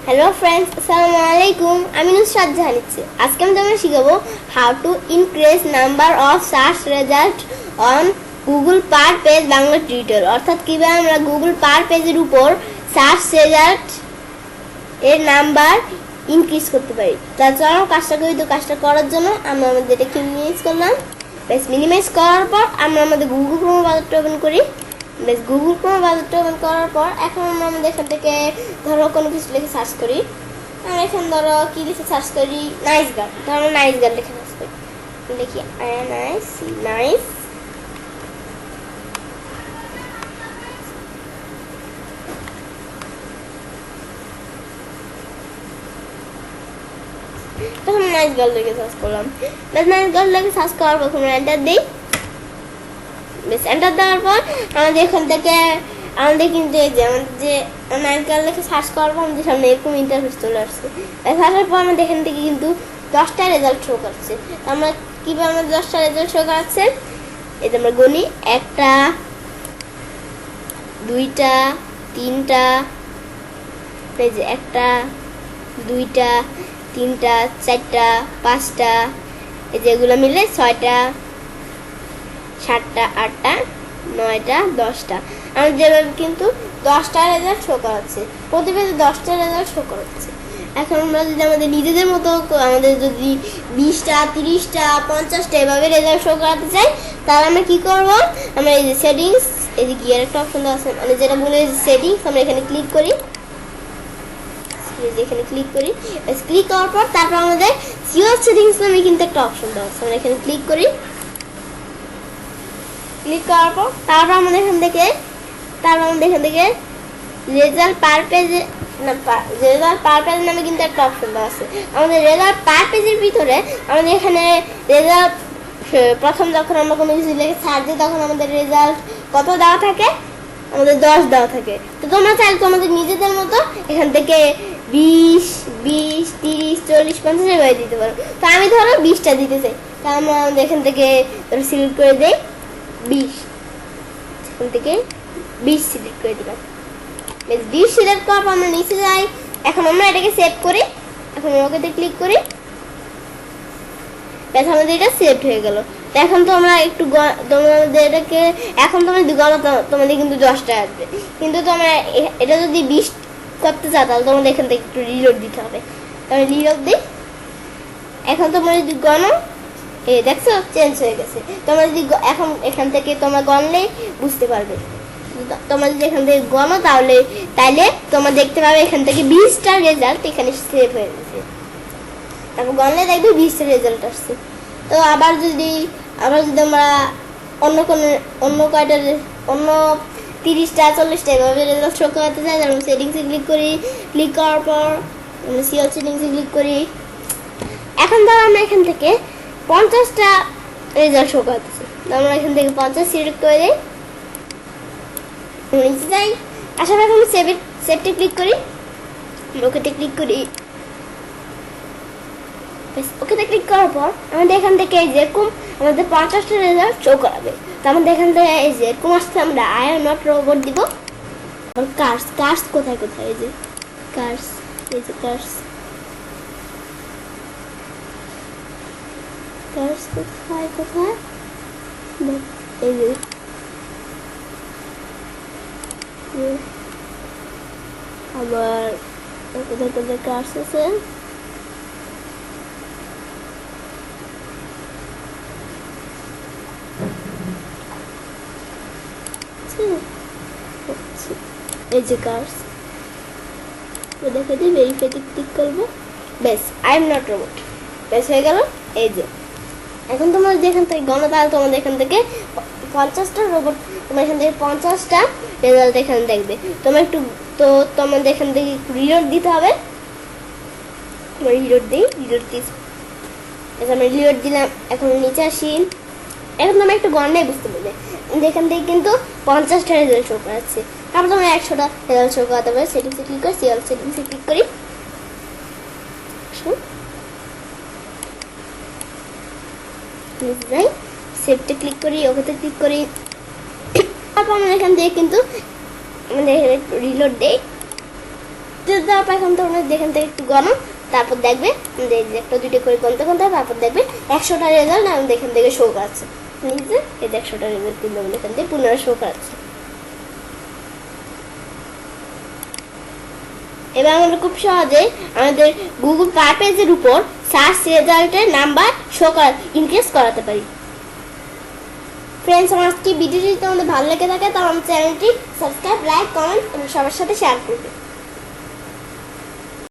Hello friends, Assalamu alaikum. I'm Nusrat Jahan Icche. আজকে আমি তোমাদের শিখাবো how to increase number of search result on Google per page Bangla tutorial. অর্থাৎ কিভাবে আমরা Google per page এর উপর সার্চ রেজাল্ট এর নাম্বার ইনক্রিজ করতে পারি। তার জন্য কাজটা করি। তো কাজটা করার জন্য আমরা আমাদের এটাকে মিনিমাইজ করলাম। বেশ মিনিমাইজ করার পর আমরা আমাদের গুগল ক্রোম ব্রাউজারটা ওপেন করি। বেশ গুগল ক্রোম ব্রাউজারটা ওপেন করার পর এখন আমরা আমাদের এখান থেকে ধরো কোনো কিছু লিখে সার্চ করি। আমরা এখানে ধরো কি লিখে সার্চ করি, নাইস গার্ল। ধরো আমরা নাইস গার্ল লিখে সার্চ করি, লিখি নাইস নাইস। তখন নাইস গার্ল লিখে সার্চ করলাম। বেশ নাইস গার্ল লিখে সার্চ করার পর আমরা এন্টার দিই। বেশ এন্টার দেওয়ার পর আমাদের এখান থেকে আমাদের কিন্তু এই যে আমাদের যে নাইস গার্ল লিখে সার্চ করার পর আমাদের সামনে এরকম ইন্টারফেস চলে আসছে। আসার পর আমাদের এখান থেকে কিন্তু 10টা রেজাল্ট শো করছে। আমরা কীভাবে আমাদের 10টা রেজাল্ট শো করাচ্ছে, এই যে আমরা গণি 1টা 2টা 3টা, এই যে 1টা 2টা 3টা 4টা 5টা, এই যে এগুলো মিলে 6টা 7টা 8টা 9টা 10টা। আমাদের যেভাবে কিন্তু 10টা রেজাল্ট শো করাচ্ছে, প্রতি পেজে 10টা রেজাল্ট শো করাচ্ছে। এখন আমরা যদি আমাদের নিজেদের মতো আমাদের যদি 20টা 30টা 50টা এভাবে রেজাল্ট শো করাতে চাই, তাহলে আমরা কি করব, আমরা এই যে সেটিংস, এই যে গিয়ার একটা অপশন আছে, মানে যেটা বলে সেটিংস, আমরা এখানে ক্লিক করি। এখানে ক্লিক করি, ক্লিক করার পর তারপর আমাদের সিওর সেটিংস নামে কিন্তু একটা অপশন দেওয়া আছে, আমরা এখানে ক্লিক করি। ক্লিক করার পর তারপর আমাদের এখান থেকে রেজাল্ট পার পেজে রেজাল্ট পার পেজ নামে কিন্তু একটা অপশন দেওয়া আছে। আমাদের রেজাল্ট পার পেজের ভিতরে আমাদের এখানে রেজাল্ট প্রথম যখন আমরা কোনো কিছু লিখে সার্চ দিই তখন আমাদের রেজাল্ট কত দেওয়া থাকে, আমাদের 10 দেওয়া থাকে। তো তোমরা চাইলে তোমাদের নিজেদের মতো এখান থেকে 20 20 30 40 50 এভাবে দিতে পারো। তো আমি ধরো 20টা দিতে চাই, তা আমরা এখান থেকে সিলেক্ট করে দিই 20, এখান থেকে 20 সিলেক্ট করে দিলাম। বেশ 20 সিলেক্ট করার পর আমরা নিচে যাই। এখন আমরা এটাকে সেভ করি, এখন ওকেতে ক্লিক করি। বেশ আমাদের এটা সেভ হয়ে গেল। তো এখন তো আমরা একটু তোমাদের এটাকে এখন তোমাদের কিন্তু 10টা আসবে, কিন্তু তোমরা এটা যদি 20 করতে চাও তাহলে তোমাদের এখান থেকে একটু রিলোড দিতে হবে। তাহলে রিলোড দিই। এখন তোমরা যদি গণো, এই দেখছো চেঞ্জ হয়ে গেছে। তোমরা যদি এখন এখান থেকে তোমরা গণলে বুঝতে পারবে। তোমরা যদি এখান থেকে গণো তাহলে তোমরা দেখতে পাবে এখান থেকে 20টা রেজাল্ট এখানে সেভ হয়ে গেছে। তারপর গণলে দেখবে 20টা রেজাল্ট আসছে। তো আবার যদি আমরা অন্য 30টা 40টা এভাবে রেজাল্ট শো করাতে চাই, যেমন সেটিংসে ক্লিক করি। ক্লিক করার পর সিওর সেটিংসে ক্লিক করি। এখন ধরো আমরা এখান থেকে 50টা রেজাল্ট শো করতেছে, আমরা এখান থেকে 50 সিলেক্ট করে দিই, নিচে যাই। আসার পর আমরা সেভে ক্লিক করি, ওকেতে ক্লিক করি। ওকেতে ক্লিক করার পর আমাদের এখান থেকে এই যেরকম আমাদের 50টা রেজাল্ট শো করাবে। তো আমাদের এখান থেকে এই যে এরকম আসছে, আমরা আই এম নট রোবট দিব। কার্স কোথায় কোথায়, এই যে কার্স, এই যে কার্স কোথায় কোথায়, এই যে আবার কোথায় কোথায় কার্স আছে। এই যে কার্স দেখে দিই, ভেরিফাইতে ক্লিক করবো। বেশ আই এম নট রোবট, বেশ হয়ে গেল। এই যে এখন তোমরা যেখান থেকে গণো, তাহলে তোমাদের এখান থেকে 50টা রোবট, তোমার এখান থেকে 50টা রেজাল্ট এখানে দেখবে। তোমাদের এখান থেকে রিলোড দিতে হবে। রিলোড আমি রিলোড দিলাম। এখন নিচে আসি। এখন তোমরা একটু গণনায় বুঝতে পারবে এখান থেকে কিন্তু 50টা রেজাল্ট শো করাচ্ছে। তারপর তোমরা 100টা রেজাল্ট শো করাতে পারবে। সেটিংসে ক্লিক করি, সিওর সেটিংসে ক্লিক করি। যাই সেভতে ক্লিক করি, ওকেতে ক্লিক করি। তারপর আমরা এখান থেকে কিন্তু আমাদের রিলোড দেই। দেওয়ার পর এখন তোমরা যেখান থেকে একটু গণো, তারপর দেখবে যে একটা দুটো করে গণতে গণতে তারপর দেখবে 100টা রেজাল্ট আমাদের এখান থেকে শো করাচ্ছে। নিজে এই 100টা রেজাল্ট কিন্তু আমাদের এখান থেকে পুনরায় শো করাচ্ছে। এবার আমরা খুব সহজে আমাদের গুগল পার পেজের উপর সার্চ রেজাল্টের নাম্বার শো করা ইনক্রিজ করাতে পারি। ফ্রেন্ডস, আমার আজকে ভিডিওটি তোমাদের ভালো লেগে থাকে তাহলে আমার চ্যানেলটি সাবস্ক্রাইব, লাইক, কমেন্ট এবং সবার সাথে শেয়ার করবে।